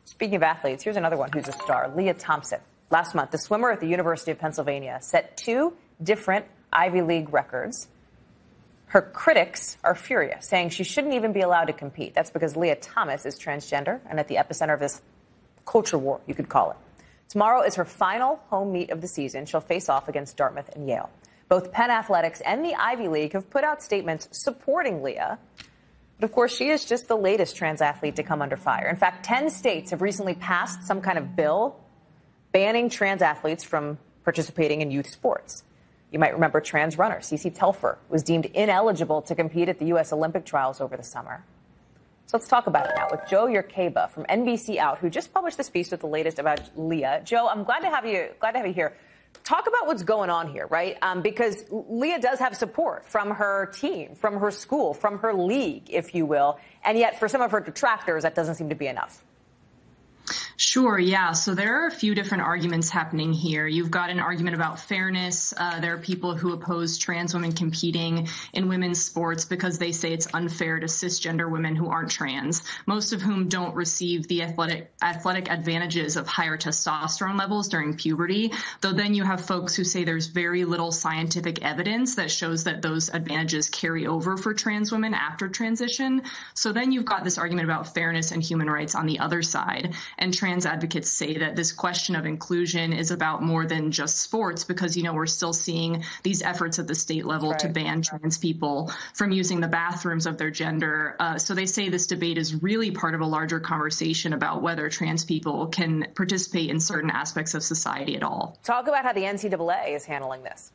Speaking of athletes, here's another one who's a star, Leah Thompson. Last month, the swimmer at the University of Pennsylvania set 2 different Ivy League records. Her critics are furious, saying she shouldn't even be allowed to compete. That's because Leah Thomas is transgender and at the epicenter of this culture war, you could call it. Tomorrow is her final home meet of the season. She'll face off against Dartmouth and Yale. Both Penn Athletics and the Ivy League have put out statements supporting Leah. But, of course, she is just the latest trans athlete to come under fire. In fact, 10 states have recently passed some kind of bill banning trans athletes from participating in youth sports. You might remember trans runner Cece Telfer was deemed ineligible to compete at the U.S. Olympic trials over the summer. So let's talk about it now with Joe Yerkeba from NBC Out, who just published this piece with the latest about Leah. Joe, I'm glad to have you here. Talk about what's going on here, right? Because Leah does have support from her team, from her school, from her league, if you will. And yet for some of her detractors, that doesn't seem to be enough. Sure, yeah. So there are a few different arguments happening here. You've got an argument about fairness. There are people who oppose trans women competing in women's sports because they say it's unfair to cisgender women who aren't trans, most of whom don't receive the athletic advantages of higher testosterone levels during puberty. Though then you have folks who say there's very little scientific evidence that shows that those advantages carry over for trans women after transition. So then you've got this argument about fairness and human rights on the other side. And trans advocates say that this question of inclusion is about more than just sports because, we're still seeing these efforts at the state level to ban trans people from using the bathrooms of their gender. So they say this debate is really part of a larger conversation about whether trans people can participate in certain aspects of society at all. Talk about how the NCAA is handling this.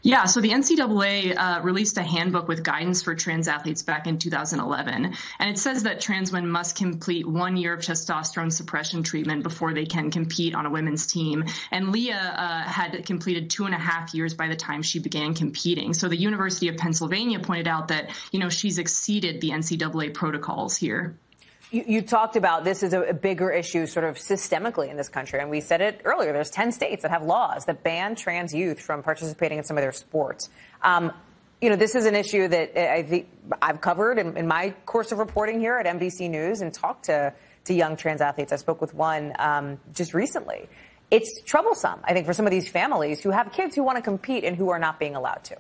Yeah, so the NCAA released a handbook with guidance for trans athletes back in 2011. And it says that trans women must complete 1 year of testosterone suppression treatment before they can compete on a women's team. And Leah had completed 2.5 years by the time she began competing. So the University of Pennsylvania pointed out that, she's exceeded the NCAA protocols here. You talked about this is a bigger issue sort of systemically in this country. And we said it earlier. There's 10 states that have laws that ban trans youth from participating in some of their sports. This is an issue that I think I've covered in my course of reporting here at NBC News and talked to young trans athletes. I spoke with one just recently. It's troublesome, I think, for some of these families who have kids who want to compete and who are not being allowed to.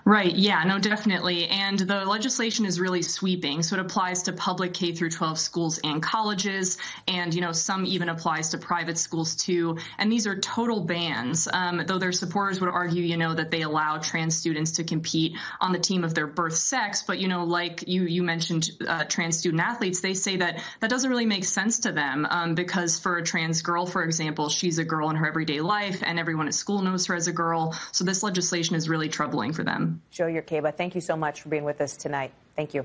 Right. Yeah, no, definitely. And the legislation is really sweeping. So it applies to public K through 12 schools and colleges. And, some even applies to private schools, too. And these are total bans, though their supporters would argue, that they allow trans students to compete on the team of their birth sex. But, like you mentioned, trans student athletes, they say that that doesn't really make sense to them because for a trans girl, for example, she's a girl in her everyday life and everyone at school knows her as a girl. So this legislation is really troubling for them. Joe Yerkeba, thank you so much for being with us tonight. Thank you.